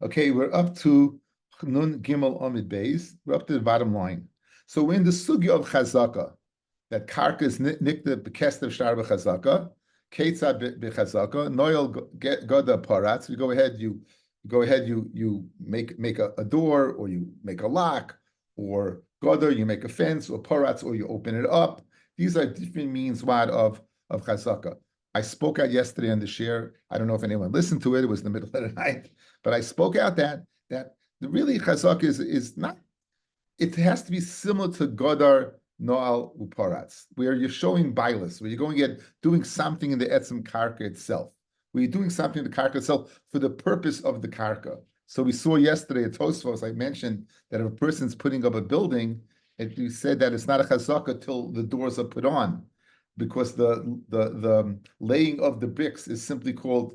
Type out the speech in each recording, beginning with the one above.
Okay, we're up to Nun Gimel Amid Beis. We're up to the bottom line. So we're in the sugya of chazaka, that karka is nikta bekestev shtar bechazaka, ketza bechazaka, noyel goda paratz. You go ahead, you make a door, or you make a lock, or goda, you make a fence, or paratz, or you open it up. These are different means of chazaka. I spoke out yesterday on the share. I don't know if anyone listened to it. It was in the middle of the night, but I spoke out that the really chazak is not. It has to be similar to godar noal uparatz, where you're showing bilas, where you're going at doing something in the etzem karka itself, where you're doing something in the karka itself for the purpose of the karka. So we saw yesterday at Tosfos, I mentioned that if a person's putting up a building, you said that it's not a chazaka till the doors are put on, because the laying of the bricks is simply called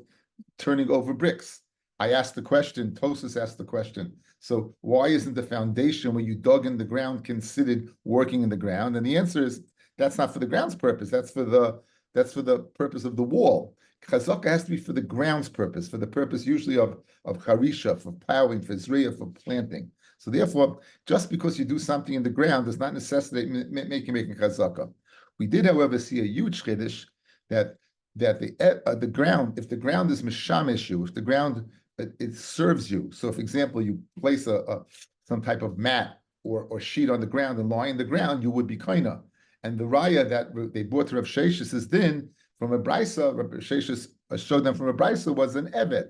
turning over bricks. I asked the question, Tosus asked the question, so why isn't the foundation where you dug in the ground considered working in the ground? And the answer is that's not for the ground's purpose, that's for the purpose of the wall. Chazaka has to be for the ground's purpose, for the purpose usually of harisha, for plowing, for zriya, for planting. So therefore, just because you do something in the ground does not necessitate making chazaka. We did, however, see a huge chiddush that the ground, if the ground is mishamish you, if the ground it serves you. So, for example, you place some type of mat or sheet on the ground and lie in the ground, you would be kaina. And the raya that they brought to Rav Shesh's din from a brisa, Rav Sheshes showed them from a brisa, was an evet,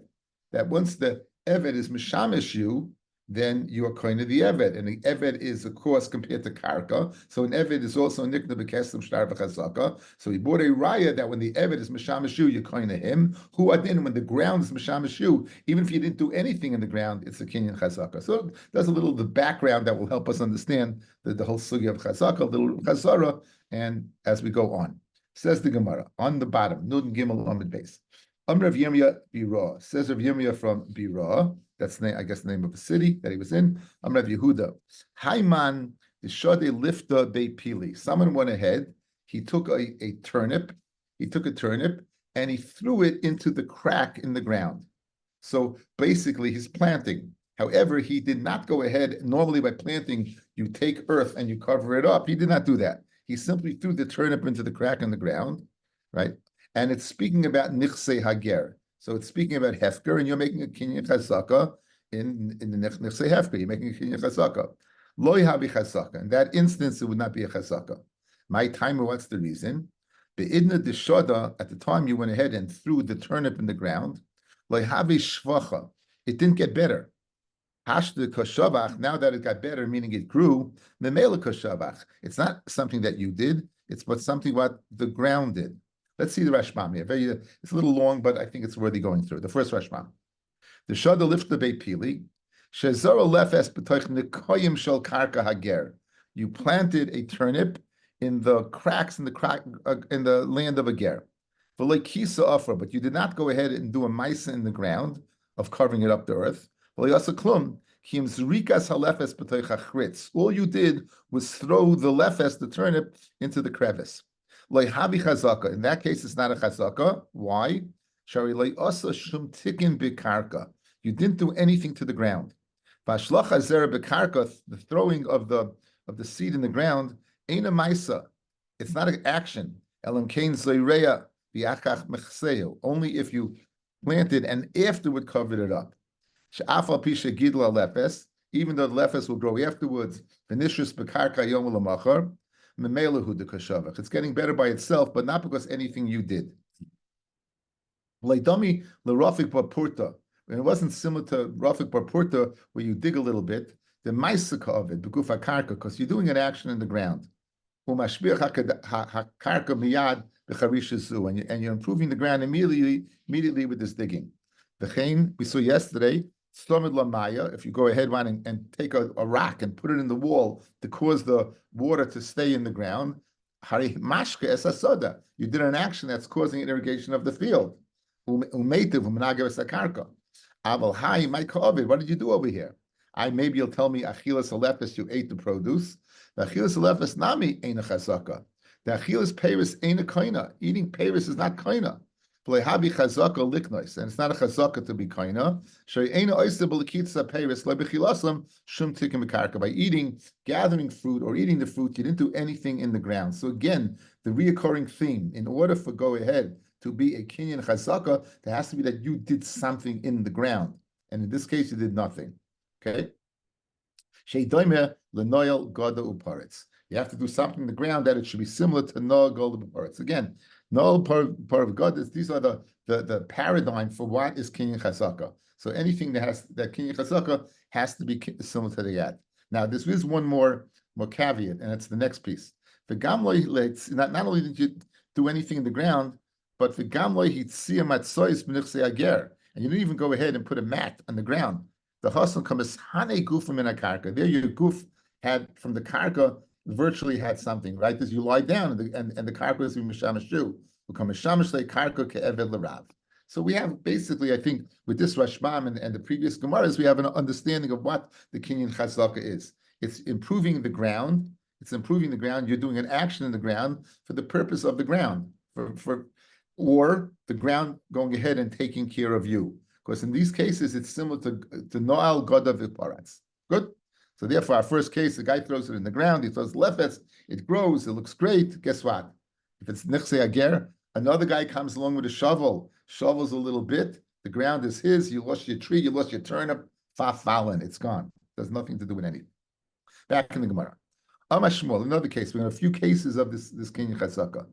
that once the evet is mishamish you, then you are kind of the Evet, and the Evet is, of course, compared to Karka. So an Evet is also nikna bekesem shtar v'chazaka. So he brought a raya that when the Evet is mishamishu, you're kind of him. Who adin, when the ground is mishamishu, even if you didn't do anything in the ground, it's a kinyan chazaka. So that's a little of the background that will help us understand the whole sugya of chazaka, a little chazara, and as we go on. Says the Gemara, on the bottom, Nun Gimel Amid Beis. Rav Yirmiyah Bira, says Rav Yirmiyah from Bira. That's the name, I guess, the name of the city that he was in. Rav Yehuda. Haiman the Shade Lifta Be Pili. Someone went ahead. He took a turnip. He took a turnip and he threw it into the crack in the ground. So basically, he's planting. However, he did not go ahead. Normally, by planting, you take earth and you cover it up. He did not do that. He simply threw the turnip into the crack in the ground, right? And it's speaking about nichse hager. So it's speaking about hefker, and you're making a kinyan chazaka in the nichse hefker. You're making a kinyan chazaka. Loi habi chazaka. In that instance, it would not be a chazaka. My timer, what's the reason? Be'idna dishoda, at the time you went ahead and threw the turnip in the ground, loi habi shvacha. It didn't get better. Hashda koshavach, now that it got better, meaning it grew, memela koshavach. It's not something that you did, it's something what the ground did. Let's see the Rashbam here. It's a little long, but I think it's worthy going through. The first Rashbam. The Shada lift the Beipili. Shezara lefes b'toich nekoyim shel karka hager. You planted a turnip in the cracks in the land of a ger. V'lei kisa ofra, but you did not go ahead and do a misa in the ground of covering it up to earth. V'lei asa klum. Kim zrikas halefes b'toich achritz. All you did was throw the lefes, the turnip, into the crevice. Loi havi chazaka. In that case, it's not a chazaka. Why? Shari loi asa shum tikin bikarka. You didn't do anything to the ground. Vashlach hazer bikarka, the throwing of the seed in the ground, ain't a maisa. It's not an action. Elam kain zeireya biachach mechseu. Only if you planted and afterward covered it up. She'afal pisha gidla lefes, even though the lefes will grow afterwards. Venishus bikarka yom lamachar. It's getting better by itself, but not because anything you did. And it wasn't similar to Rafik Barpurta, where you dig a little bit, the maisaka of it, because you're doing an action in the ground. And you're improving the ground immediately with this digging. We saw yesterday, if you go ahead and take a rock and put it in the wall to cause the water to stay in the ground, you did an action that's causing an irrigation of the field. What did you do over here? Maybe you'll tell me, achilas alefes, you ate the produce. The achilas alefes nami ain't a chazaka. The achilas peiris ain't a koina. Eating peiris is not koina. Plehabi chazaka liknois, and it's not a chazaka to be kaina. She'eina oiseh b'lekitza peiris lebechilasam shum tikkun b'karka. By eating, gathering fruit or eating the fruit, you didn't do anything in the ground. So again, the reoccurring theme, in order for go ahead to be a kinyan chazaka, there has to be that you did something in the ground. And in this case, you did nothing. Okay? Sheidoime lenoyel goda uparetz. You have to do something in the ground that it should be similar to no goda uparetz. Again, no part of God. These are the paradigm for what is kinyan chazaka. So anything that kinyan chazaka has to be similar to the yad. Now, this is one more caveat, and it's the next piece. The gamloy, not only did you do anything in the ground, but the gamloy hitzia matzois b'nichsei ager, and you didn't even go ahead and put a mat on the ground. The hustle comes hane gufim in a karka. There, your goof had from the karka virtually had something, right? As you lie down, and the karka is mishamash shu, become mishamash le karka ke'eved l'rav. So we have basically, I think, with this Rashbam and the previous Gemaras, we have an understanding of what the kinyan chazaka is. It's improving the ground. It's improving the ground. You're doing an action in the ground for the purpose of the ground, or the ground going ahead and taking care of you. Because in these cases, it's similar to Noal Goda Viparatz. Good? So therefore, our first case, the guy throws it in the ground, he throws lefetz, it grows, it looks great. Guess what? If it's Nichse Ager, another guy comes along with a shovel, shovels a little bit, the ground is his, you lost your tree, you lost your turnip, fallen, it's gone. There's nothing to do with anything. Back in the Gemara. Amashmuel, another case, we have a few cases of this kinyan chazaka.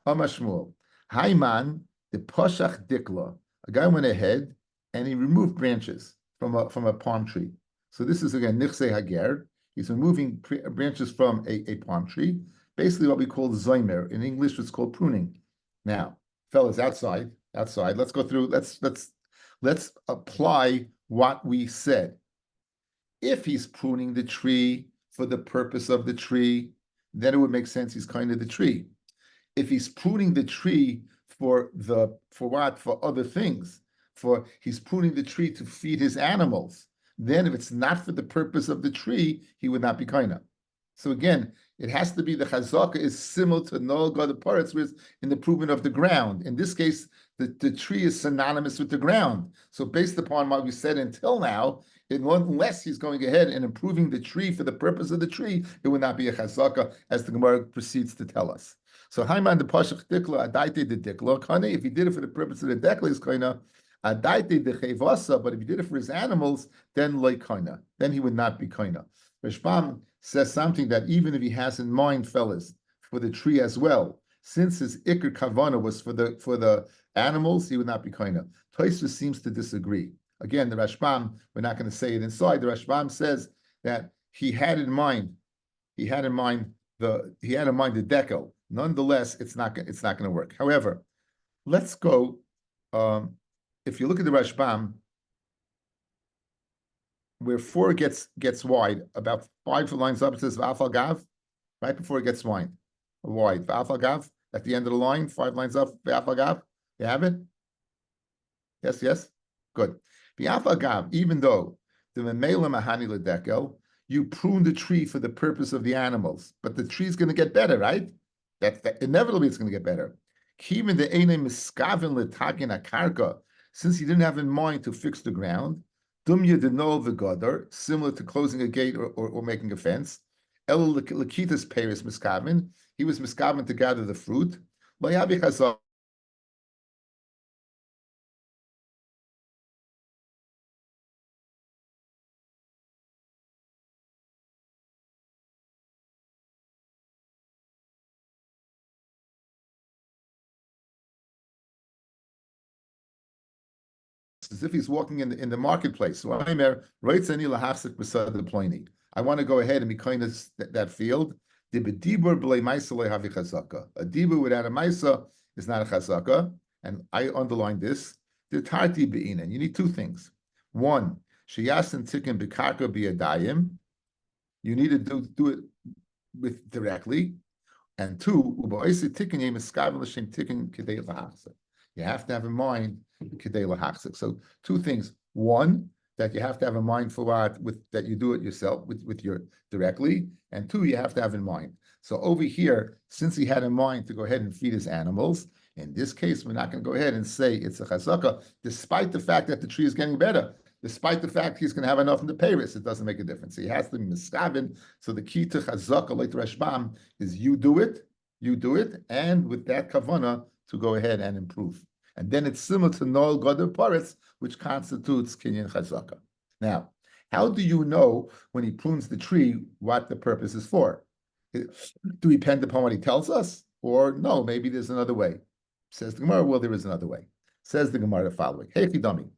Amashmuel, Haiman, the Poshach Dikla, a guy went ahead and he removed branches from a palm tree. So this is again Nichse Hager. He's removing branches from a palm tree. Basically, what we call zomer. In English, it's called pruning. Now, fellas, outside. Let's go through. Let's apply what we said. If he's pruning the tree for the purpose of the tree, then it would make sense he's kind of the tree. If he's pruning the tree for other things, he's pruning the tree to feed his animals, then if it's not for the purpose of the tree, he would not be kaina. So again, it has to be the chazaka is similar to no god paretz, whereas in the improvement of the ground. In this case, the tree is synonymous with the ground. So based upon what we said until now, unless he's going ahead and improving the tree for the purpose of the tree, it would not be a chazaka, as the Gemara proceeds to tell us. So Haiman the Pashach Dikla, Adaite the Dikla, Kane, if he did it for the purpose of the Dikla, is kaina. Adaite the Chevasa, but if he did it for his animals, then like kaina, then he would not be kaina. Rashbam says something that even if he has in mind, fellas, for the tree as well, since his ikr kavana was for the animals, he would not be kaina. Tosfos seems to disagree. Again, the Rashbam, we're not going to say it inside. The Rashbam says that he had in mind the dekel. Nonetheless, it's not going to work. However, let's go. If you look at the Rashbam, where 4 gets wide, about 5 lines up, it says V'afal Gav, right before it gets wide. V'afal Gav, at the end of the line, 5 lines up, V'afal Gav. You have it? Yes? Good. V'afal Gav, even though the Memela Mahani Ledekel, you prune the tree for the purpose of the animals, but the tree's going to get better, right? That inevitably it's going to get better. Even the Eine Miskavin Letakin Akarka, since he didn't have in mind to fix the ground, Dumya denol v'gadar, similar to closing a gate or making a fence. El lakitas peris miskavin, he was miskavin to gather the fruit. Layabi chazal. As if he's walking in the marketplace. So I want to go ahead and be kind of that field. A dibur without a maisa is not a chazaka, and I underline this. The tarti be'inan. You need 2 things. 1, sheyasin tikkun b'karka b'yadayim. You need to do it with directly. And 2, u'ba'osi tikkun yem eskav l'shem tikkun k'dei lahachzik. You have to have in mind k'dei lahachzik. So 2 things. 1, that you have to have in mind for that you do it yourself with your directly, and 2, you have to have in mind. So over here, since he had in mind to go ahead and feed his animals, In this case, we're not going to go ahead and say it's a chazaka, despite the fact that the tree is getting better, despite the fact he's going to have enough in the payris. It doesn't make a difference. He has to be miskavin. So the key to chazaka, like the Rashbam, is you do it, and with that kavana to go ahead and improve. And then it's similar to Noel Goder Paretz, which constitutes Kinyan Chazaka. Now, how do you know when he prunes the tree what the purpose is for? Do we depend upon what he tells us? Or no, maybe there's another way. Says the Gemara, well, there is another way. Says the Gemara the following. Hey, Chidami,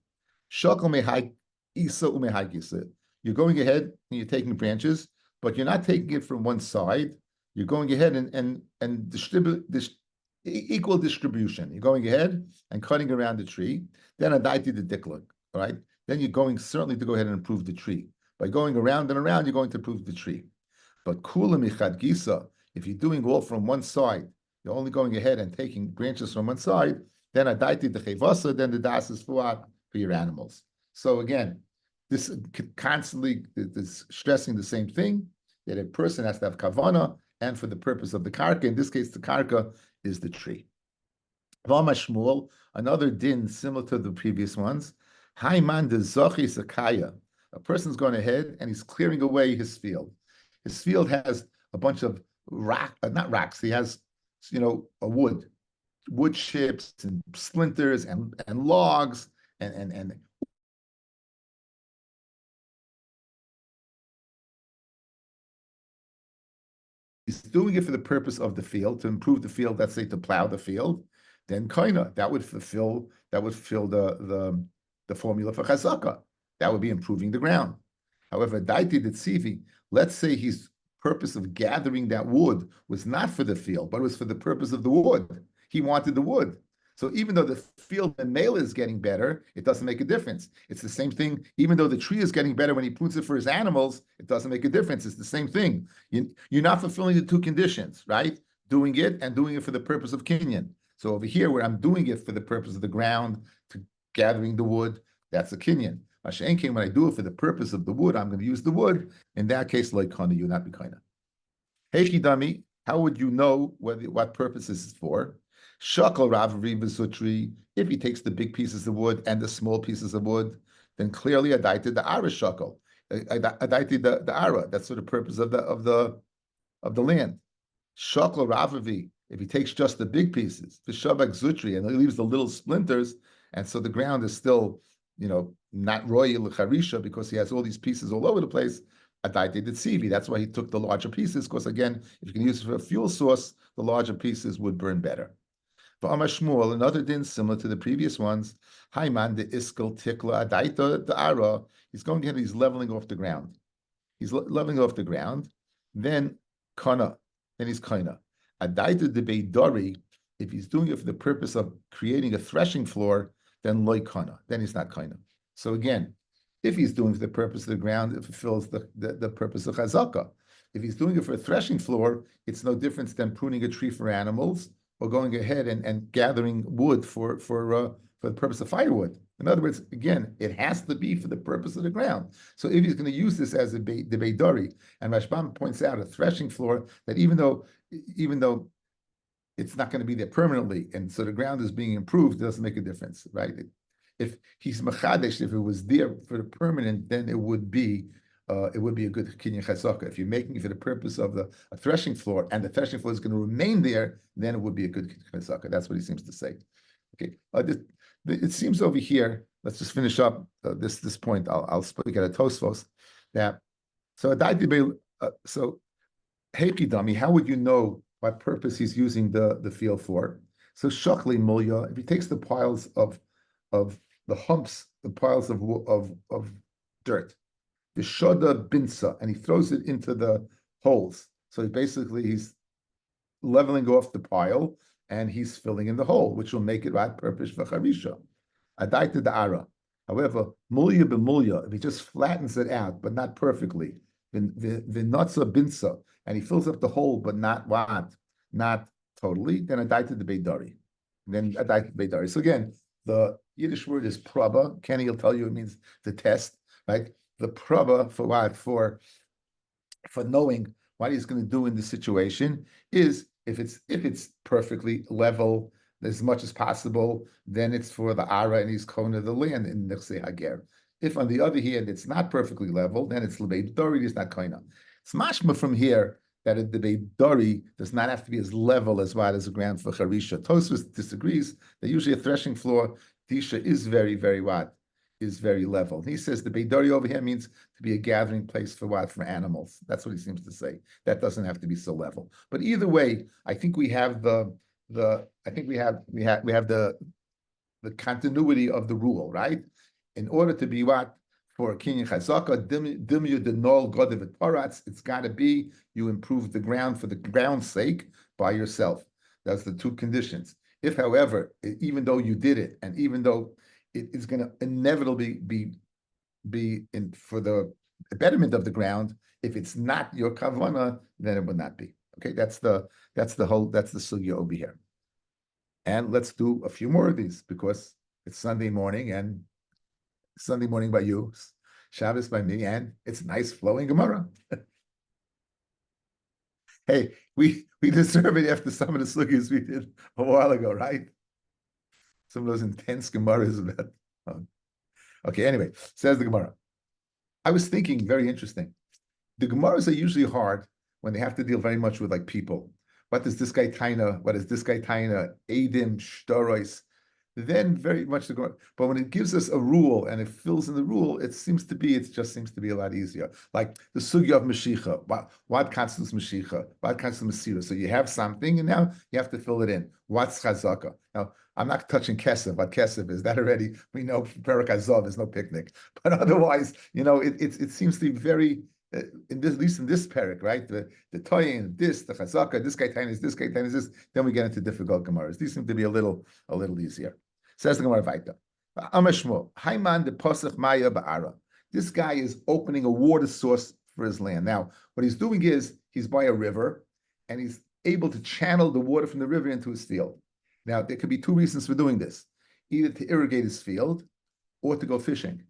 Shokal mehai isa umehai gisa. You're going ahead and you're taking branches, but you're not taking it from one side. You're going ahead and distribute this equal distribution. You're going ahead and cutting around the tree. Then adaiti the dikla, all right? Then you're going certainly to go ahead and improve the tree. By going around and around, you're going to improve the tree. But kula michad gisa, if you're doing all from one side, you're only going ahead and taking branches from one side, then adaiti the chevasa, then the das is for your animals. So again, this constantly is stressing the same thing, that a person has to have kavana, and for the purpose of the karka, in this case, the karka is the tree. Shmuel, another din similar to the previous ones. Haiman de zochi sakaya. A person's going ahead and he's clearing away his field. His field has a bunch of not rocks. He has, a wood chips and splinters and logs and he's doing it for the purpose of the field, to improve the field, let's say to plow the field, then kaina, that would fulfill the formula for chazaka. That would be improving the ground. However, daiti detzivi, let's say his purpose of gathering that wood was not for the field, but it was for the purpose of the wood. He wanted the wood. So even though the field and male is getting better, it doesn't make a difference. It's the same thing. Even though the tree is getting better when he prunes it for his animals, it doesn't make a difference. It's the same thing. You're not fulfilling the two conditions, right? Doing it and doing it for the purpose of kinyan. So over here, where I'm doing it for the purpose of the ground, to gathering the wood, that's a kinyan. Mashen came when I do it for the purpose of the wood, I'm going to use the wood. In that case, like kana, you not be kana. Hey, Shidami, how would you know what purpose this is for? Shakal Ravri Vizutri, if he takes the big pieces of wood and the small pieces of wood, then clearly adaited the ara shakal. Adaited the ara. That's for the purpose of the land. Shakal Ravri, if he takes just the big pieces, Vishabak Zutri, and he leaves the little splinters, and so the ground is still, not royal charisha because he has all these pieces all over the place. Adaited tzivi. That's why he took the larger pieces, because again, if you can use it for a fuel source, the larger pieces would burn better. For Amar Shmuel, another din similar to the previous ones, Haiman de Iskel Tikla Adaita the Ara, he's going ahead, he's leveling off the ground. He's leveling off the ground, then Kana, then he's Kaina. Adaita de Beidari, if he's doing it for the purpose of creating a threshing floor, then Loy Kana, then he's not Kaina. So again, if he's doing it for the purpose of the ground, it fulfills the purpose of Chazaka. If he's doing it for a threshing floor, it's no different than pruning a tree for animals, or going ahead and gathering wood for the purpose of firewood. In other words, again, it has to be for the purpose of the ground. So if he's going to use this as the Beidari, and Rashbam points out a threshing floor, that even though it's not going to be there permanently, and so the ground is being improved, it doesn't make a difference, right? If he's machadesh, if it was there for the permanent, then it would be a good kinyan chazaka. If you're making it for the purpose of a threshing floor, and the threshing floor is going to remain there, then it would be a good kinyan chazaka. That's what he seems to say. Okay, it seems over here. Let's just finish up this point. I'll speak at a Tosfos that. So Heikidami, how would you know what purpose he's using the field for? So shakli mulya, if he takes the piles of the humps, the piles of dirt, the shoda binsa, and he throws it into the holes. So he's leveling off the pile and he's filling in the hole, which will make it right purpose for charisha. Adaita the ara. However, mulya b'mulya, if he just flattens it out, but not perfectly, v'notza binsa, and he fills up the hole, but not totally, then adaita the beidari. Then adaita the beidari. So again, the Yiddish word is praba. Kenny will tell you it means to test, right? The praba for what? For knowing what he's going to do in the situation is if it's perfectly level, as much as possible, then it's for the Ara and he's Kona the land in Nechse Hager. If on the other hand it's not perfectly level, then it's Lebeid Dori, it's not Kona. It's mashma from here that the Beid Dori does not have to be as level as wide as a ground for Charisha. Tosfos disagrees that usually a threshing floor, Disha is very, very wide, is very level. He says the Beid Dori over here means to be a gathering place for what? For animals. That's what he seems to say. That doesn't have to be so level. But either way, I think we have the continuity of the rule, right? In order to be what? For a kinyan chazaka, dimyu denol godav paratz, it's got to be you improve the ground for the ground's sake by yourself. That's the two conditions. If, however, even though you did it, and even though it is going to inevitably be in for the betterment of the ground, if it's not your kavana, then it would not be. Okay, that's the sugya over here. And let's do a few more of these because it's Sunday morning and Sunday morning by you, Shabbos by me, and it's nice flowing Gemara. Hey, we deserve it after some of the sugyas we did a while ago, right? Some of those intense Gemaras about. Okay, anyway, says the Gemara. I was thinking, very interesting. The Gemaras are usually hard when they have to deal very much with like people. What does this guy taina? What is this guy taina? Edim, shtarois. Then very much the Gemara. But when it gives us a rule and it fills in the rule, it just seems to be a lot easier. Like the sugya of Mashicha. What constitutes Mashicha? What constitutes Masira? So you have something and now you have to fill it in. What's Chazaka? Now, I'm not touching Kesef. What Kesef is, that already, we know Perak Azov, there's no picnic. But otherwise, it seems to be very, at least in this parak, right? The toyin, the chazaka, this guy is this guy is this. Then we get into difficult gemaras. These seem to be a little easier. Says the Gemara Vaita. Amashmo, Haiman the Posach Maya Ba'ara. This guy is opening a water source for his land. Now, what he's doing is he's by a river, and he's able to channel the water from the river into his field. Now, there could be two reasons for doing this: either to irrigate his field, or to go fishing.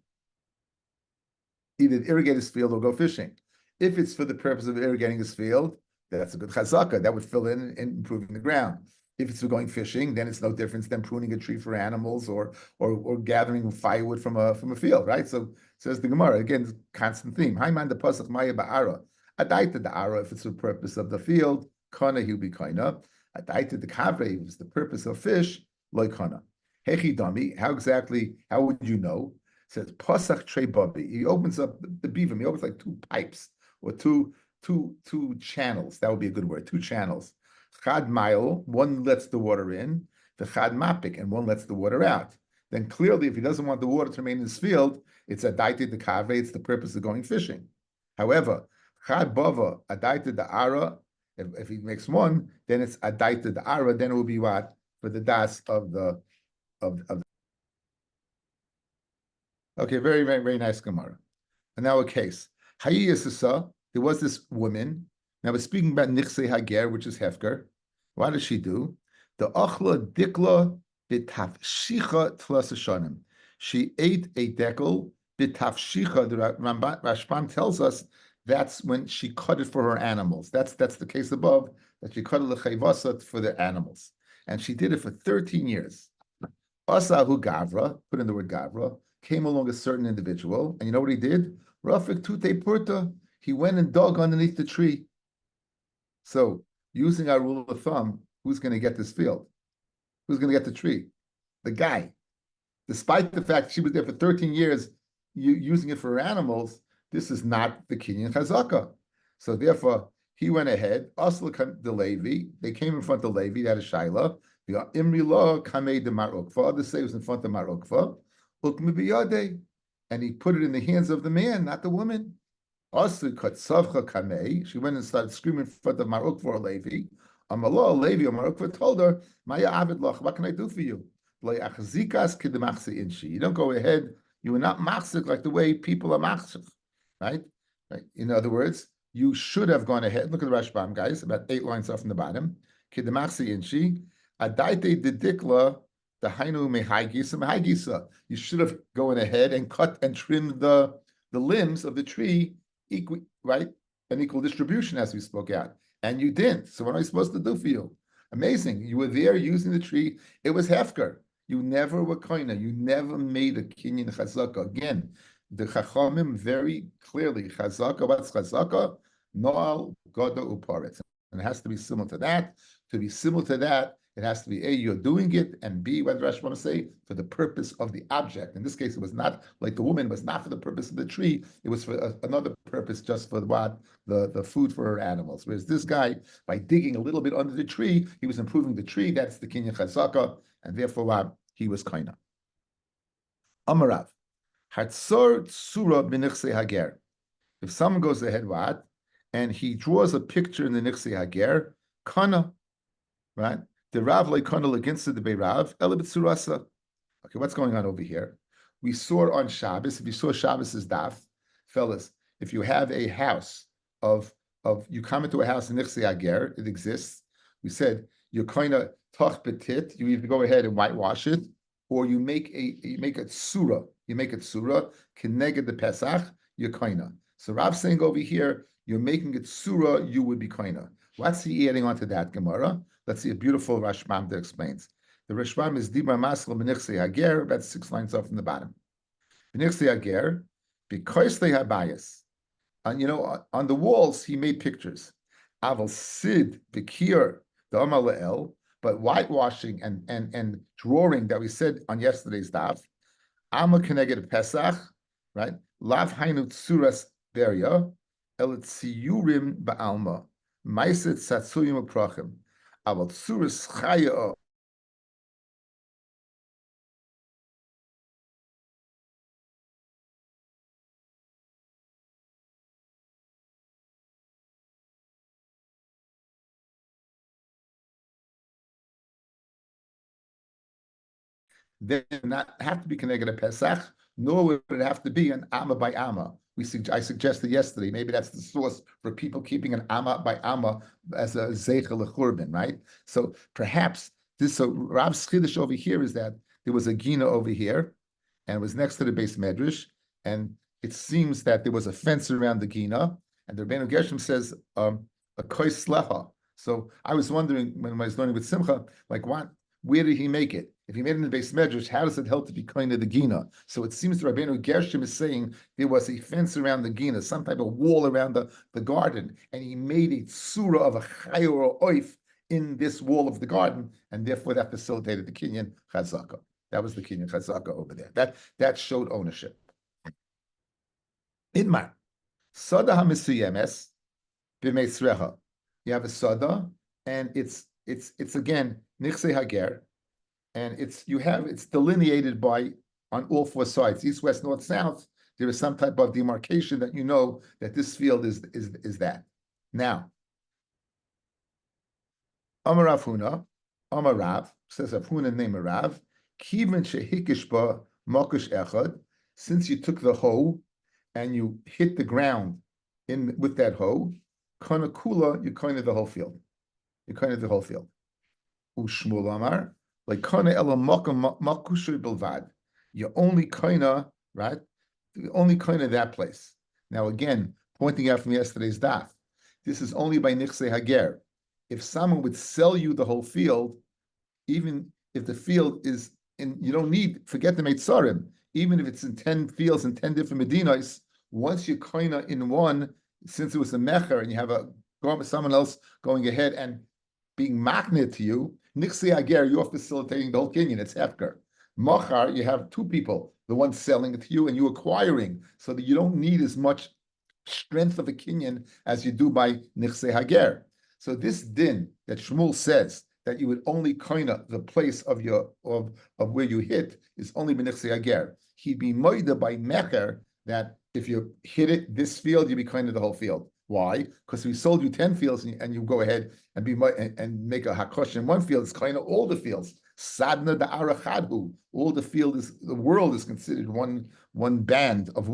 Either to irrigate his field or go fishing. If it's for the purpose of irrigating his field, that's a good chazaka. That would fill in and improving the ground. If it's for going fishing, then it's no difference than pruning a tree for animals or gathering firewood from a field, right? So says the Gemara again, constant theme. Haiman the pasach maya ba'ara. Adaita the ara if it's for the purpose of the field, kana he'll be kaina. Adaita the kavre if it's the purpose of fish, loy kana. Hechi dami. How would you know? It says pasach trei babi. He opens up the beaver. He opens like two pipes or two channels. That would be a good word. Two channels. Chad mile, one lets the water in, the chad mapik, and one lets the water out. Then clearly, if he doesn't want the water to remain in his field, it's adaita the kave, it's the purpose of going fishing. However, chad bava, adaita the ara, if he makes one, then it's adaita the ara, then it will be what? For the das of the. Okay, very, very, very nice Gemara. And now a case. Hayiyasasa, there was this woman. Now we're speaking about Nichse Hager, which is Hefker. What does she do? The Achla Dikla Bitafshicha Tlasashanim. She ate a dekel Bitafshicha. The Rashbam tells us that's when she cut it for her animals. That's the case above, that she cut it lechayvasat for the animals. And she did it for 13 years. Asahu Gavra, put in the word Gavra, came along a certain individual, and you know what he did? Rafik Tute Purta. He went and dug underneath the tree. So, using our rule of thumb, who's going to get this field? Who's going to get the tree? The guy. Despite the fact she was there for 13 years using it for her animals, this is not the Kinyan Chazaka. So therefore, he went ahead, Asla the Levi, they came in front of Levi, that is Shaila, the Imri Law Kamei de Marukva, others say it was in front of Marukva, Ukmi and he put it in the hands of the man, not the woman. Also, Katsavcha Kamei, she went and started screaming in front of Maruk for Levi. Amalah Levi or Maruk told her, Maya Avid Lach, what can I do for you? You don't go ahead, you are not machzik like the way people are machzik, right? In other words, you should have gone ahead. Look at the Rashbam, guys, about 8 lines off from the bottom. Kidamachsi inchi, adaite didikla, the hainu mehaigisa mehaigisa. You should have gone ahead and cut and trimmed the limbs of the tree right? An equal distribution as we spoke out. And you didn't. So what am I supposed to do for you? Amazing. You were there using the tree. It was hefker. You never were koina. You never made a kinyan chazaka. Again, the chachamim very clearly, chazaka, what's chazaka? Noal, goda, uparetz. And it has to be similar to that. To be similar to that, it has to be A, you're doing it, and B, what Rashi want to say, for the purpose of the object. In this case, it was not like the woman, was not for the purpose of the tree, it was for another purpose, just for what? The food for her animals. Whereas this guy, by digging a little bit under the tree, he was improving the tree, that's the kinyan chazaka, and therefore what? He was kaina. Amarav, Hatzor tsura b'nichse hager. If someone goes ahead, what? And he draws a picture in the nichse hager, kana, right? The Rav leikana against the Rav, elabitsurasa. Okay, what's going on over here? We saw on Shabbos, if you saw Shabbos's daf, fellas, if you have a house of you come into a house in Nichse Ager, it exists. We said you're kind of toch betit, you either go ahead and whitewash it, or you make a tsura. You make a tsura, keneged the Pesach, you're kaina. So Rav's saying over here, you're making it tsura, you would be kaina. What's he adding on to that Gemara? Let's see a beautiful Rashbam that explains. The Rashbam is Dibra Masla B'nichse Hager, about 6 lines off from the bottom. B'nichse Hager, because they have bias. And on the walls, he made pictures. Aval Sid, B'kir, the Amar Le'el, but whitewashing and drawing that we said on yesterday's daf, Amma Keneged Pesach, right? Lav Hainu Tsuras Beria, El Tziyurim Ba'alma, Maiset Satsuyim U'Prachim, Aval Tsuras Chaya. They do not have to be connected to Pesach, nor would it have to be an Amma by Amma. I suggested yesterday, maybe that's the source for people keeping an Amma by Amma as a Zeicha L'Churban, right? So perhaps so Rab's Chiddush over here is that there was a Gina over here, and it was next to the base Medrash, and it seems that there was a fence around the Gina, and the Rebbeinu Gershom says, a Kois Slecha. So I was wondering when I was learning with Simcha, like where did he make it? If he made it in the base medrash, how does it help to be kind of the Gina? So it seems the Rabbeinu Gershom is saying there was a fence around the Gina, some type of wall around the garden, and he made a surah of a chayor or oif in this wall of the garden, and therefore that facilitated the Kinyan Chazaka. That was the Kinyan Chazaka over there. That showed ownership. Idmar, Sada HaMesiyemes b'Meisrecha. You have a Sada, and it's again Nichse Hager. And it's delineated by on all 4 sides, east, west, north, south. There is some type of demarcation that that this field is that. Now, Amar Rav Huna, Amar Rav, says Rav Huna name Rav, Kiven shehikishba makush echad, since you took the hoe and you hit the ground with that hoe, kana kula, you kind of the whole field. You kind of the whole field. Ushmul Amar, like kana ela makushay bilvad. You only kinda, right? You only kinda that place. Now again, pointing out from yesterday's daf, this is only by nichse hager. If someone would sell you the whole field, even if the field is you don't forget the meitzarim, even if it's in 10 fields in 10 different medinas, once you kinda in one, since it was a mecher and you have someone else going ahead and being magnet to you, Nichse Ager, you're facilitating the whole Kinyan, it's Hefker. Machar, you have 2 people, the one selling it to you and you acquiring, so that you don't need as much strength of a Kinyan as you do by Nichse Hager. So this din that Shmuel says that you would only koina the place of where you hit is only Nichse Hager. He'd be moida by Mecher that if you hit it this field, you be koina the whole field. Why? Because we sold you 10 fields and you go ahead and make a hakosh in one field. It's kind of all the fields. Sadna da arachadhu. All the world is considered one band of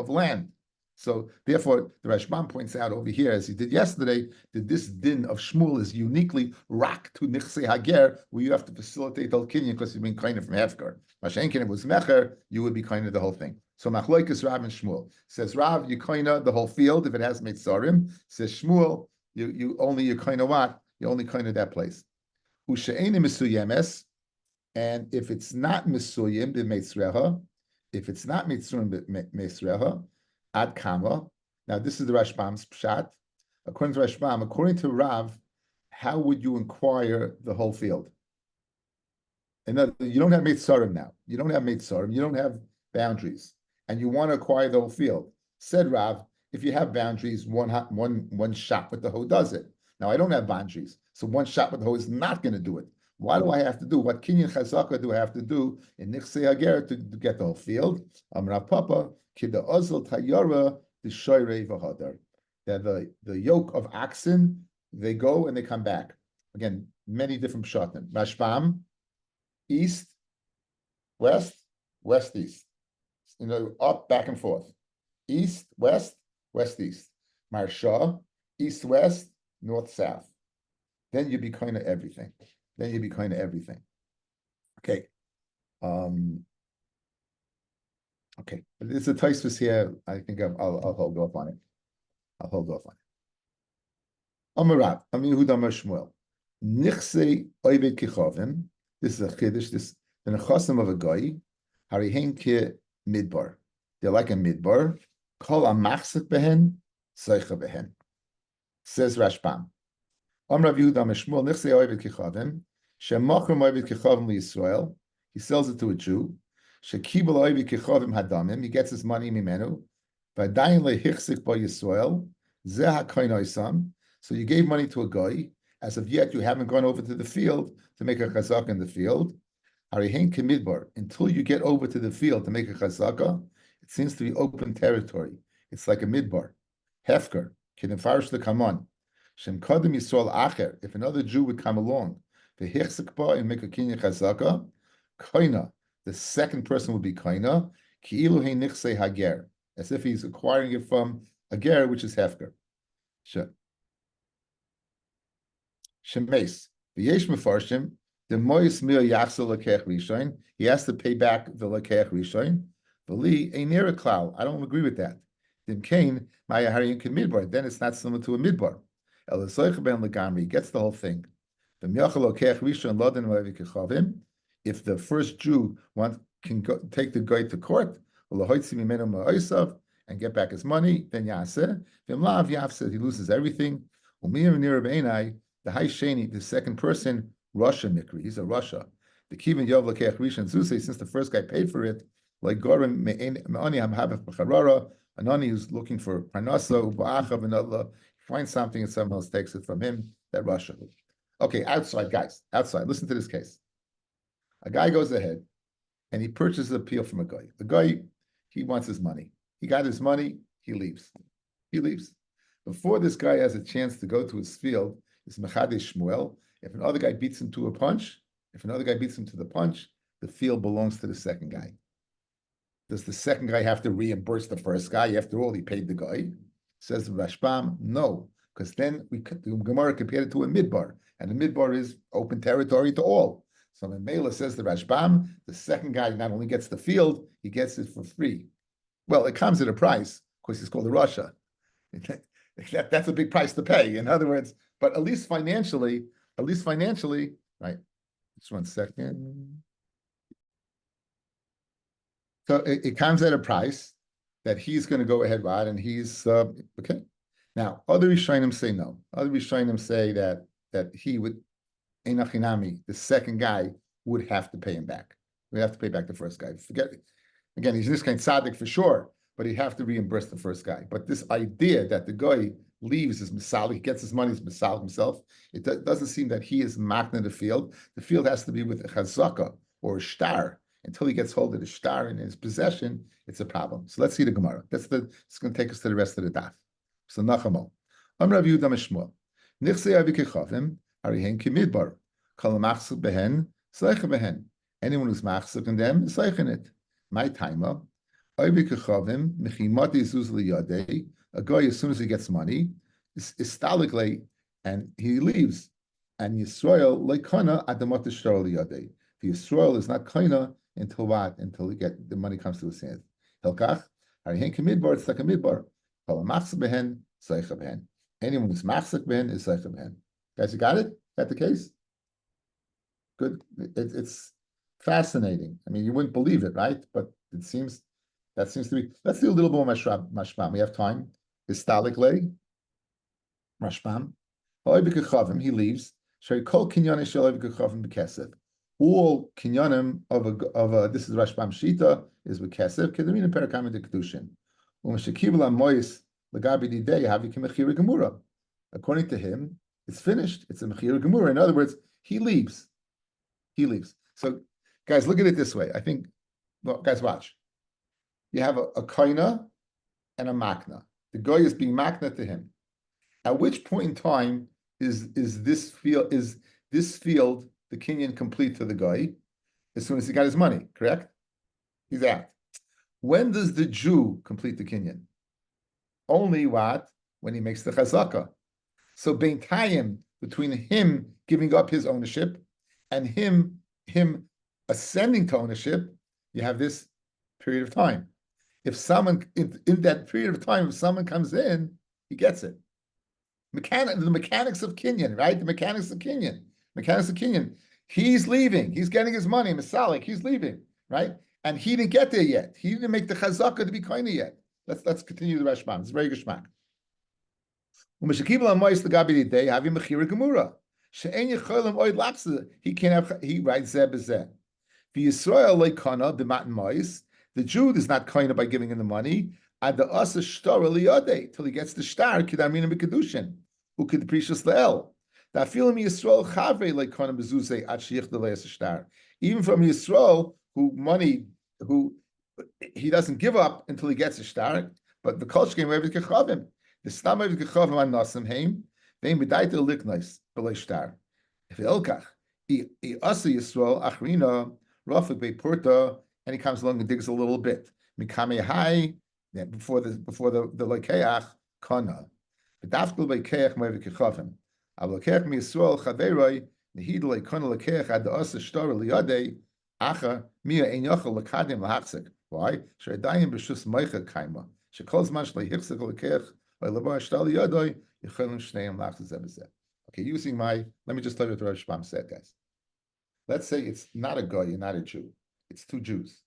land. So therefore, the Rashbam points out over here, as he did yesterday, that this din of Shmuel is uniquely rak to Nichse Hager, where you have to facilitate the Kinyan because you've been kind of from Hefker. Mashenkin, if it was Mecher, you would be kind of the whole thing. So Machloikas Rav and Shmuel says Rav, you kinda the whole field if it has Meitzarim. Says Shmuel, you only kinda what? You only kinda that place. Ushe'eni Misuyemes, and if it's not Misuyim b'Meitzreha, if it's not Mitzrayim b'Meitzreha, Ad Kama. Now, this is the Rashbam's Pshat. According to Rashbam, according to Rav, how would you inquire the whole field? You don't have Mitzrayim now. You don't have Mitzrayim. You don't have boundaries, and you want to acquire the whole field. Said Rav, if you have boundaries, one shot with the hoe does it. Now, I don't have boundaries, so one shot with the hoe is not going to do it. Why do I have to do? What Kinyan Chazaka do I have to do in Nichsei Hager to get the whole field? Amrav Papa, Kida Ozl Tayara, the Shoyrei V'Hadar. That the yoke of oxen, they go and they come back. Again, many different pshatim. Rashbam, east, west, west, east. Up, back and forth. East, west, west, east. Marsha, east, west, north, south. Then you be kind of everything. Okay. Okay. It's a Tosfos here. I think I'll hold off on it. Amarav, Yehuda Amar Shmuel. Nichsei oived kichavim. This is a chiddush. This the nechasim of a guy. Harihen ke midbar. They're like a midbar. Kol amachzik behen, zeicha behen. Says Rashbam. Amrav Yehuda Amar Shmuel. Nichsei oived kichavim. Shemachrim oived kichavim liYisrael. He sells it to a Jew. Shekibel oived kichavim hadamim. He gets his money mimenu. V'adayin lehichzik bo Yisrael. Zeh ha'koin oisam. So you gave money to a guy. As of yet, you haven't gone over to the field to make a chazaka in the field. Harihen kemidbar. Until you get over to the field to make a chazaka, it seems to be open territory. It's like a midbar. Hefker. Kinefarish the kaman. Shem kodem Yisrael acher. If another Jew would come along, the hichzik ba and make a kinyan chazaka, koina. The second person would be koina. Ki'ilu hein nichsei hager. As if he's acquiring it from a ger, which is hefker. Shemes. V'yesh mefarshim. The mois mil yachsel lekech rishon. He has to pay back the lekech rishon. V'li einir a klal. I don't agree with that. Dim kain ma'yaharin k'midbar. Then it's not similar to a midbar. El esoich ben legamri. He gets the whole thing. V'myachal lekech rishon loden v'avi kechavim. If the first Jew can take the guy to court, and get back his money, then Yaseh. V'mlav Yafseh, he loses everything. The high sheni, the second person, Russia Mikri, he's a Russia. The Kivin Yov Lekech Rishon Zusei, since the first guy paid for it, like Gorim Me'ani Hamhavach B'Charara, Anani who's looking for Parnasa, Uba'achav, and finds something and someone else takes it from him, that Russia. Okay, outside, guys, outside, listen to this case. A guy goes ahead and he purchases a peel from a guy. The guy, he wants his money. He got his money, he leaves. Before this guy has a chance to go to his field, it's Mechadesh Shmuel. If another guy beats him to the punch, the field belongs to the second guy. Does the second guy have to reimburse the first guy? After all, he paid the guy. Says the Rashbam, no, because then the Gemara compared it to a midbar, and the midbar is open territory to all. So when Mela says the Rashbam, the second guy not only gets the field, he gets it for free. Well, it comes at a price. Of course, it's called a Russia. That's a big price to pay. In other words, but at least financially, right? Just 1 second. So it comes at a price that he's going to go ahead, right? And he's okay. Now, other Rishonim say no. Other Rishonim say that he would, Einachinami, the second guy would have to pay him back. We have to pay back the first guy. Forget it. Again, he's this kind of tzaddik for sure, but he'd have to reimburse the first guy. But this idea that the guy leaves his misal, he gets his money, his misal himself, it doesn't seem that he is makna the field. The field has to be with a chazaka or a shtar. Until he gets hold of the shtar in his possession, it's a problem. So let's see the Gemara. It's going to take us to the rest of the daf. So Nachamo. Amrav Yehuda Mishmuel. Nichsei avi kechavim, harihen kimidbar. Kol machzik behen, sleicha behen. Anyone who's machzik in them is sleicha in it. My timer. Avi kechavim, mechimati zuz liyadei. A guy, as soon as he gets money, is stalically, and he leaves. And Yisrael, leikana adamat shtar liyadei. The Yisrael is not kaina until what? Until the money comes to his hand. Hilkach, harihen kimidbar, it's like a midbar. Kol machzik behen, sleicha behen. Anyone who's machzik behen is sleicha behen. Guys, you got it? Is that the case? Good. It's fascinating. I mean, you wouldn't believe it, right? But that seems to be. Let's do a little more mashpam. We have time. Histalikle mashpam. He leaves. Shari kol kinyanim shel oiv bekesef. All kinyanim of a this is Rashbam Shita is bekesef. Kedamin and perakam de kedushin. Umeshakibel amoyis lagabi didei havi kemechira gemura. According to him, it's finished. It's a mechira gemura. In other words, he leaves. He leaves. So, guys, look at it this way. I think, well, guys, watch. You have a koina and a makna. The guy is being makna to him. At which point in time is this field the kinyan complete to the guy? As soon as he got his money, correct? He's out. When does the Jew complete the kinyan? Only what? When he makes the chazaka. So bein tayim, between him giving up his ownership and him ascending to ownership, you have this period of time. If someone in that period of time, if someone comes in, he gets it. The mechanics of kinyan, right? The mechanics of kinyan. He's leaving. He's getting his money. Masalik. He's leaving, right? And he didn't get there yet. He didn't make the chazaka to be koine yet. Let's continue the Rashbam. It's very geschmack. He can't have. He writes zeh b'zeh. The Jew is not koine by giving him the money. Ad the asa shtar liyadei till he gets the shtar kidamin and bekadushin who could precious leel. That feeling Yisrael chavre like koine bezuzei ad shich the shtar. Even from Yisrael, who he doesn't give up until he gets a shtar. But the kol shkein rev kechavim. The stam rev kechavim an nasim heim. Vein b'daita liknais b'lei shtar. If elkach he asa Yisrael achrina rafik be'porta, and he comes along and digs a little bit. Mikame hai. Yeah, before the lokeach kana, but dafkel lokeach moev kechavim. Al lokeach mi Yisrael chaveroi nehid lekana lokeach ad the asa shtar liyadei acha mia ein yochel lekadim lahachzik. Why? She'adayim b'shus meicha kaima. She'kol zman shlei hichzik lokeach le'leba shtar liyadei yichelim shneim lachzik zebezeh. Okay, let me just tell you what Rav Shpam said, guys. Let's say it's not a guy, you're not a Jew. It's two Jews.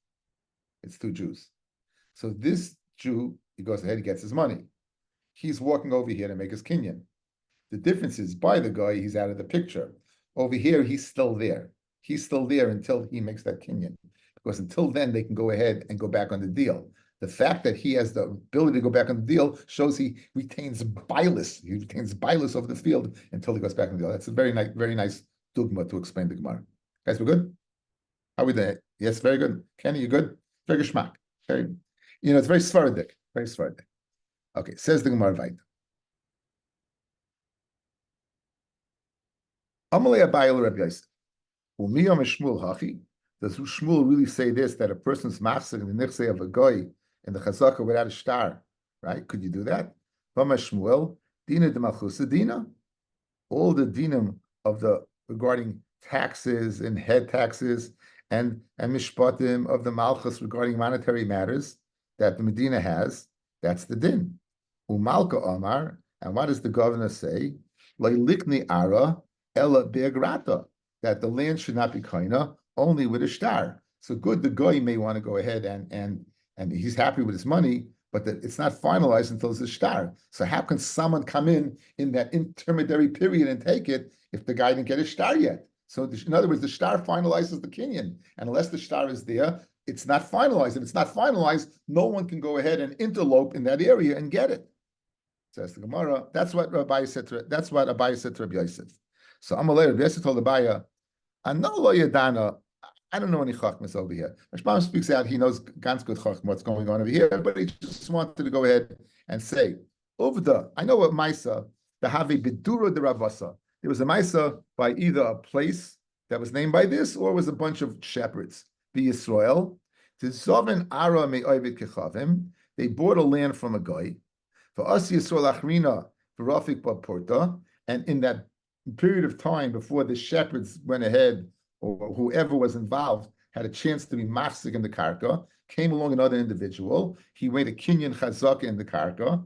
So this Jew, he goes ahead, he gets his money. He's walking over here to make his kinyan. The difference is, by the guy, he's out of the picture. Over here, he's still there. He's still there until he makes that kinyan. Because until then, they can go ahead and go back on the deal. The fact that he has the ability to go back on the deal shows he retains bilus. He retains bilus over the field until he goes back on the deal. That's a very nice dogma to explain the Gemara. Guys, we're good? How are we there? Yes, very good. Kenny, you good? Very geschmack. Very. It's very Sephardic. Very Sephardic. Okay, says the Gemara Vayt. Amalei Abayil Rabbi Yosef. Umiyam Shmuel Hachi. Does Shmuel really say this, that a person's machzir in the nichsei of a goy in the chazaka without a star? Right? Could you do that? Vama Shmuel, Dina de Malchusa Dina. All the dinim of regarding taxes and head taxes and mishpatim of the malchus regarding monetary matters that the Medina has, that's the din. Umalka Omar, and what does the governor say? Likni ara ela be'agrata, that the land should not be kaina, only with a shtar. So good, the guy may want to go ahead and he's happy with his money, but it's not finalized until it's a shtar. So how can someone come in that intermediary period and take it if the guy didn't get a shtar yet? So in other words, the shtar finalizes the kinyan, and unless the shtar is there, it's not finalized. If it's not finalized, no one can go ahead and interlope in that area and get it. Says the Gemara. That's what Rabbi said to Rabbi Yosef. So Amalei Rabbi Yosef told Rabbi, "Ano lo yadana." I don't know any chachmas over here. Rashbam speaks out. He knows ganz good chachma what's going on over here, but he just wanted to go ahead and say, "Ovda." I know what Maisa the Have Bidura de Ravasa. There was a Maisa by either a place that was named by this, or it was a bunch of shepherds. The Yisrael, Tizoven Ara Me'ovid Kechavim, they bought a land from a guy. For us, Yisrael Achrina, for Rafik Porta, and in that period of time before the shepherds went ahead, or whoever was involved had a chance to be machzik in the karka, came along another individual. He made a kinyan chazaka in the karka,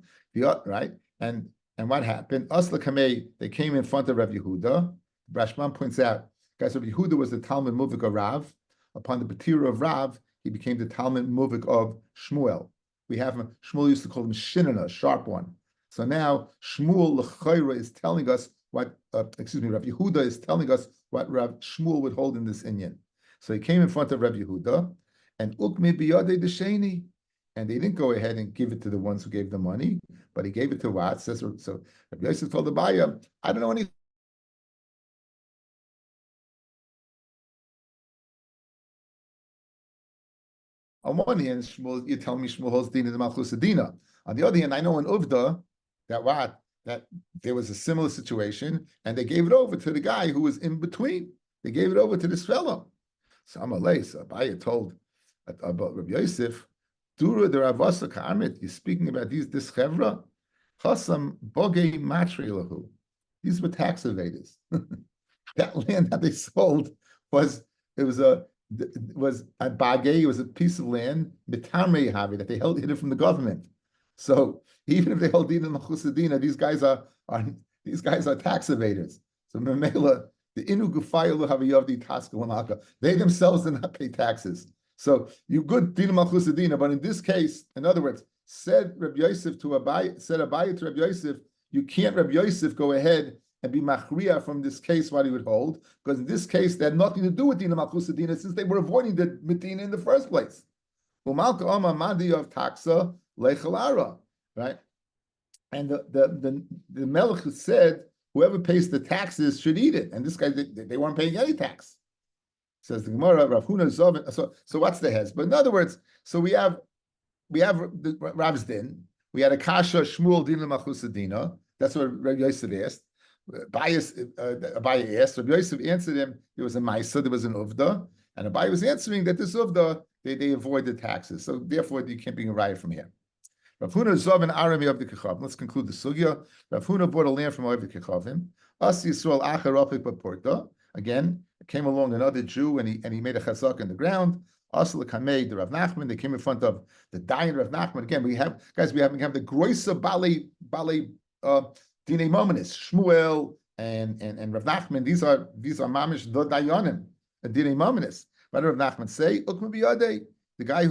right? And what happened? Asla Kamei, they came in front of Rav Yehuda. Rashbam points out Guys, Rabbi Yehuda was the Talmud Muvik of Rav. Upon the Batira of Rav, he became the Talmud Muvik of Shmuel. Shmuel used to call him Shinana, a sharp one. So now Shmuel L'chayra is telling us Rabbi Yehuda is telling us what Rav Shmuel would hold in this inyan. So he came in front of Rabbi Yehuda, and Ukmi biyadei desheni, and they didn't go ahead and give it to the ones who gave the money, but he gave it to what? So Rabbi Yosef told the buyer, I don't know anything. On one hand, Shmuel, you tell me Shmuel holds Dina the Malchus Dina. On the other hand, I know in Uvda that there was a similar situation, and they gave it over to the guy who was in between. They gave it over to this fellow. So Abaye told about Rabbi Yosef, Dura the Ravasa Ka'amit, you're speaking about this chevra, Chasam Bogei Matri. These were tax evaders. That land that they sold was a bagay. It was a piece of land mitamei havi that they hid it from the government. So even if they hold din and machusadina, these guys are tax evaders. So memela the inu gufayalu haviyavdi taskalamaka. They themselves did not pay taxes. So you good din machusadina, but in this case, in other words, said Rabbi Yosef to Abaye, said Abaye to Rabbi Yosef, you can't Rabbi Yosef go ahead and be machriya from this case what he would hold, because in this case they had nothing to do with Dina Malchus Dina since they were avoiding the Medina in the first place. Umalka Oma Mandi of Taxa Lechalara, right? And the Melech said whoever pays the taxes should eat it, and this guy they weren't paying any tax. Says the Gemara, Rav Huna Zovin. So what's the hes? But in other words, so we have the Rav's din. We had a kasha Shmuel Dina Malchus Dina. That's what Rabbi Yosef asked. Abaye asked. Rabbi Yosef answered him. There was a Maisa, there was an Uvda, and Abaye was answering that this Uvda they avoid the taxes. So therefore, you can't bring a riot from here. Rav Huna Zov and Arami of the Kechavim. Let's conclude the sugya. Rav Huna bought a land from Oiv the Kechavim. As Yisrael Acher Rapik Porta. Again, came along another Jew and he made a chazak in the ground. Asla Kamei, the Rav Nachman, they came in front of the dying Rav Nachman. Again, we have the Groisa Bale Dine Mominis, Shmuel and Rav Nachman. These are mamish the dayanim, Dine Mominis. What did Rav Nachman say? Ukma biyadei, the guy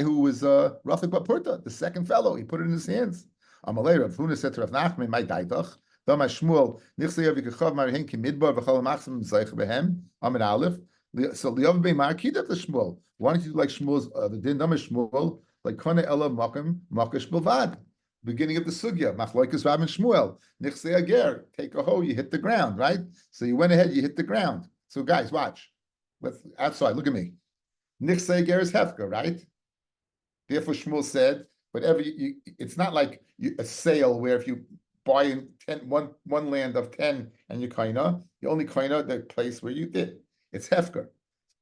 who was Rafik Bapurta, the second fellow, he put it in his hands. Amalei Rav Huna said to Rav Nachman, my daitach, Dama Shmuel, Nichsei Yavikachav Marihen Kimidbar V'chol Machsim Zeich Behem, Amid Aleph. So Liyav Beimar Kidat the Shmuel. Why don't you do like Shmuel's the din Dama Shmuel, like Kone Ela Makim Makish Bilvad? Beginning of the sugya, Machloikas Rav and Shmuel, Nichsei Ager, take a hoe, you hit the ground, right? So you went ahead, you hit the ground. So guys, watch. Let's outside, look at me. Nichsei Ager is Hefka, right? Therefore Shmuel said, whatever it's not like a sale where if you buy one land of 10 and you only kaina the place where you did. It's Hefker.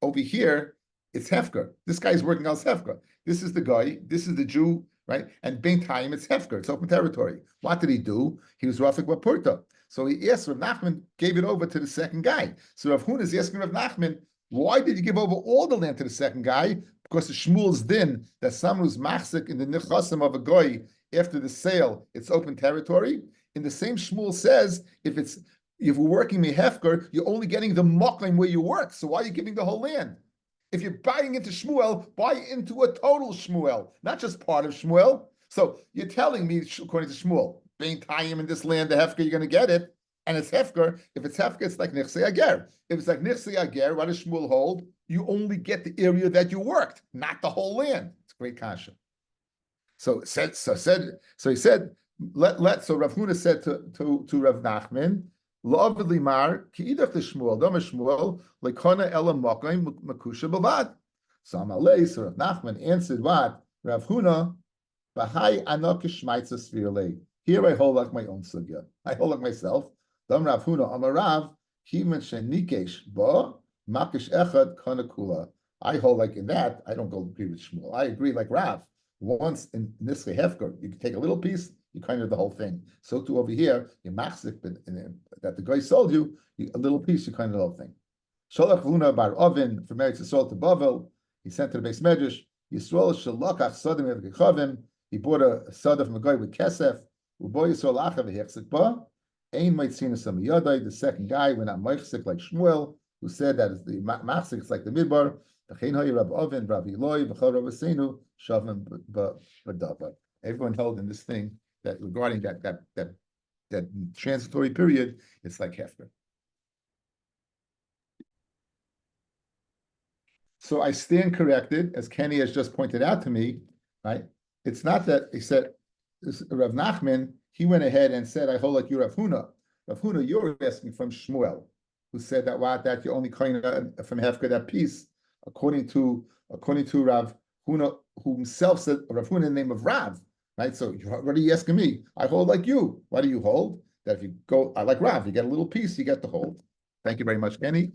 Over here, it's Hefker. This guy's working on Hefker. This is the guy, this is the Jew, right? And Bein Time, it's Hefker, it's open territory. What did he do? He was Rafik Wapurta. So he asked, Rav Nachman gave it over to the second guy. So Rav Huna is asking Rav Nachman, why did you give over all the land to the second guy? Because the Shmuel's din, that someone who's machzik in the nichasim of a goy after the sale, it's open territory. In the same Shmuel says, if we're working mehefker, you're only getting the mokim where you work. So why are you giving the whole land? If you're buying into Shmuel, buy into a total Shmuel, not just part of Shmuel. So you're telling me, according to Shmuel, being Tayim in this land, the hefker, you're going to get it, and it's hefker. If it's hefker, it's like Nichsei Ager. If it's like Nichsei Ager, what does Shmuel hold? You only get the area that you worked, not the whole land. It's a great kasha. So he said, so Rav Huna said to Rav Nachman, La'avid limar ki idach Shmuel, dama Shmuel lekona ela makaim makusha bavad. So Amalei, so Rav Nachman answered what? Rav Huna, Bahai anak shmaitza svirle. Here I hold like my own sugya. I hold like myself. Dam Rav Huna Amarav kimen shenikesh ba makish echad kana kula. I hold like in that. I don't go agree with Shmuel. I agree like Rav. Once in this hefker, you can take a little piece, you kind of the whole thing. So too over here, you machzik that the guy sold you, a little piece, you kind of the whole thing. Sholach Vuna bar Ovin from Eretz Yisrael to Bavel. He sent to the base medrash. Yisrael shalakach sadim evgechavim. He bought a sada from a guy with kesef. Ubo Yisrael achav v'hechzik ba. Ein Maitzina Samiyadai, the second guy, we're not Meichsik like Shmuel, who said that is the Machsik, it's like the Midbar. Everyone held in this thing that regarding that transitory period, it's like hefker. So I stand corrected, as Kenny has just pointed out to me, right? It's not that he said, Rav Nachman, he went ahead and said, I hold like you, Rav Huna. Rav Huna, you're asking from Shmuel, who said that you only coin from hefker that piece, according to Rav Huna, who himself said Rav Huna in the name of Rav, right? So what are you asking me? I hold like you. Why do you hold? That if you go, I like Rav, you get a little piece, you get the hold. Thank you very much, Kenny.